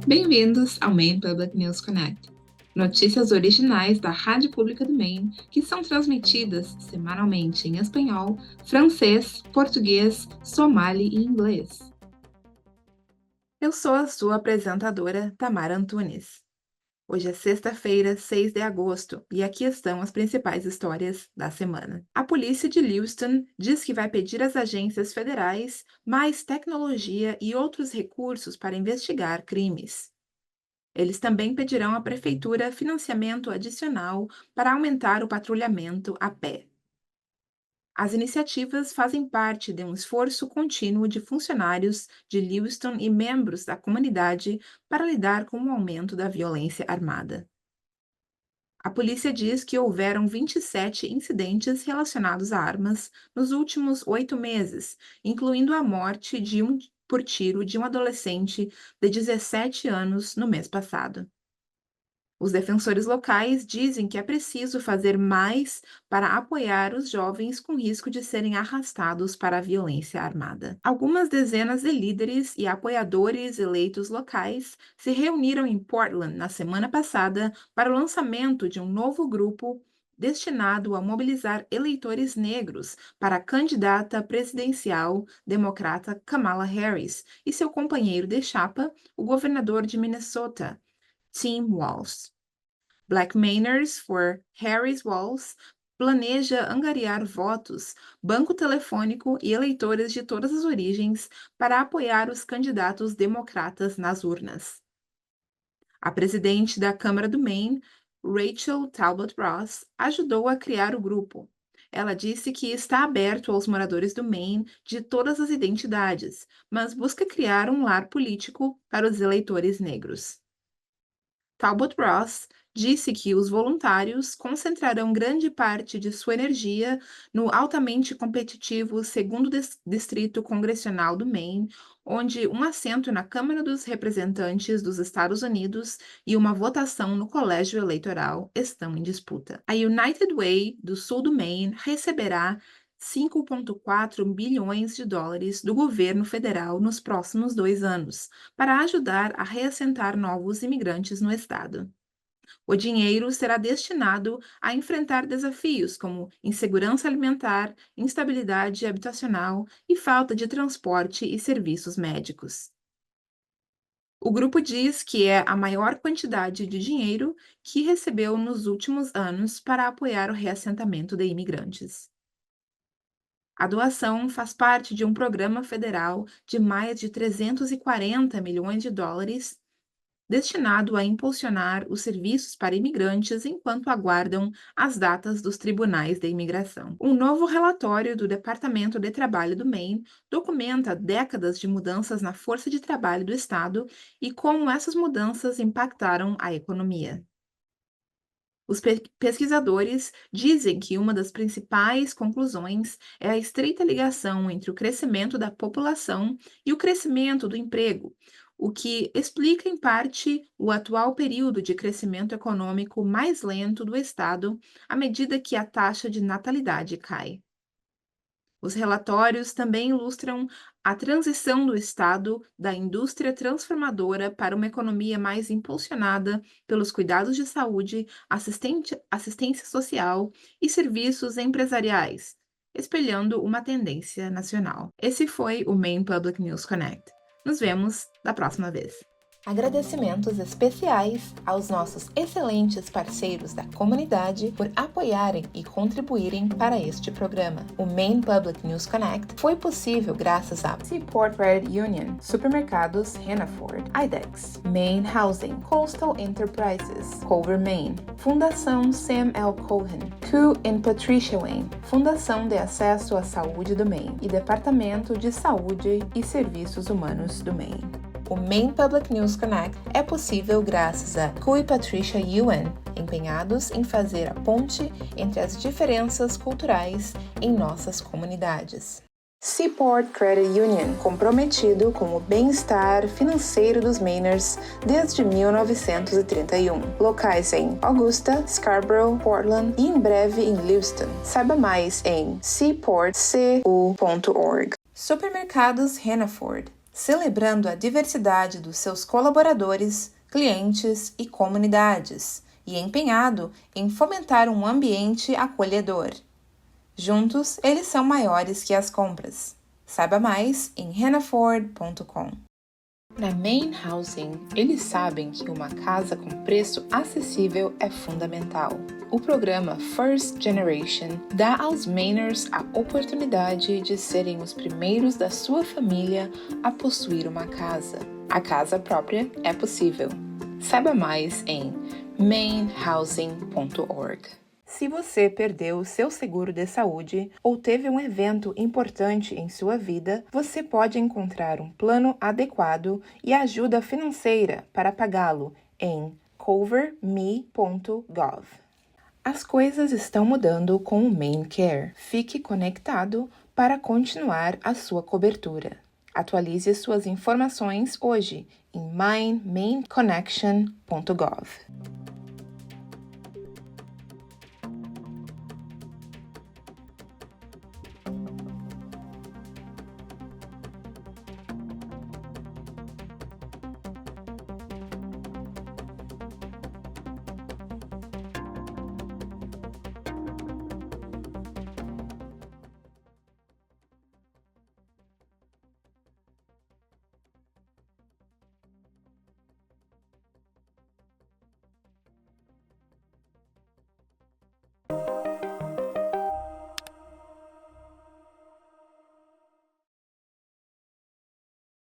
Bem-vindos ao Maine Public News Connect, notícias originais da Rádio Pública do Maine que são transmitidas semanalmente em espanhol, francês, português, somali e inglês. Eu sou a sua apresentadora, Tamara Antunes. Hoje é sexta-feira, 6 de agosto, e aqui estão as principais histórias da semana. A polícia de Lewiston diz que vai pedir às agências federais mais tecnologia e outros recursos para investigar crimes. Eles também pedirão à prefeitura financiamento adicional para aumentar o patrulhamento a pé. As iniciativas fazem parte de um esforço contínuo de funcionários de Lewiston e membros da comunidade para lidar com o aumento da violência armada. A polícia diz que houveram 27 incidentes relacionados a armas nos últimos 8 meses, incluindo a morte por tiro de um adolescente de 17 anos no mês passado. Os defensores locais dizem que é preciso fazer mais para apoiar os jovens com risco de serem arrastados para a violência armada. Algumas dezenas de líderes e apoiadores eleitos locais se reuniram em Portland na semana passada para o lançamento de um novo grupo destinado a mobilizar eleitores negros para a candidata presidencial democrata Kamala Harris e seu companheiro de chapa, o governador de Minnesota, Tim Walz. Black Mainers for Harris Walz planeja angariar votos, banco telefônico e eleitores de todas as origens para apoiar os candidatos democratas nas urnas. A presidente da Câmara do Maine, Rachel Talbot Ross, ajudou a criar o grupo. Ela disse que está aberto aos moradores do Maine de todas as identidades, mas busca criar um lar político para os eleitores negros. Talbot Ross disse que os voluntários concentrarão grande parte de sua energia no altamente competitivo 2º Distrito Congressional do Maine, onde um assento na Câmara dos Representantes dos Estados Unidos e uma votação no Colégio Eleitoral estão em disputa. A United Way, do sul do Maine, receberá 5,4 bilhões de dólares do governo federal nos próximos 2 anos, para ajudar a reassentar novos imigrantes no estado. O dinheiro será destinado a enfrentar desafios como insegurança alimentar, instabilidade habitacional e falta de transporte e serviços médicos. O grupo diz que é a maior quantidade de dinheiro que recebeu nos últimos anos para apoiar o reassentamento de imigrantes. A doação faz parte de um programa federal de mais de 340 milhões de dólares destinado a impulsionar os serviços para imigrantes enquanto aguardam as datas dos tribunais de imigração. Um novo relatório do Departamento de Trabalho do Maine documenta décadas de mudanças na força de trabalho do estado e como essas mudanças impactaram a economia. Os pesquisadores dizem que uma das principais conclusões é a estreita ligação entre o crescimento da população e o crescimento do emprego, o que explica, em parte, o atual período de crescimento econômico mais lento do estado à medida que a taxa de natalidade cai. Os relatórios também ilustram a transição do estado da indústria transformadora para uma economia mais impulsionada pelos cuidados de saúde, assistência social e serviços empresariais, espelhando uma tendência nacional. Esse foi o Maine Public News Connect. Nos vemos da próxima vez. Agradecimentos especiais aos nossos excelentes parceiros da comunidade por apoiarem e contribuírem para este programa. O Maine Public News Connect foi possível graças a Seaport Credit Union, Supermercados Hannaford, IDEX, Maine Housing, Coastal Enterprises, Culver Maine, Fundação Sam L. Cohen, Q and Patricia Wayne, Fundação de Acesso à Saúde do Maine e Departamento de Saúde e Serviços Humanos do Maine. O Maine Public News Connect é possível graças a Q e Patricia Yuen, empenhados em fazer a ponte entre as diferenças culturais em nossas comunidades. Seaport Credit Union, comprometido com o bem-estar financeiro dos Mainers desde 1931. Locais em Augusta, Scarborough, Portland e em breve em Lewiston. Saiba mais em seaportcu.org. Supermercados Hannaford. celebrando a diversidade dos seus colaboradores, clientes e comunidades, e empenhado em fomentar um ambiente acolhedor. Juntos, eles são maiores que as compras. Saiba mais em hannaford.com. Na Main Housing, eles sabem que uma casa com preço acessível é fundamental. O programa First Generation dá aos Mainers a oportunidade de serem os primeiros da sua família a possuir uma casa. A casa própria é possível. Saiba mais em mainhousing.org. Se você perdeu seu seguro de saúde ou teve um evento importante em sua vida, você pode encontrar um plano adequado e ajuda financeira para pagá-lo em coverme.gov. As coisas estão mudando com o MaineCare. Fique conectado para continuar a sua cobertura. Atualize suas informações hoje em mainconnection.gov.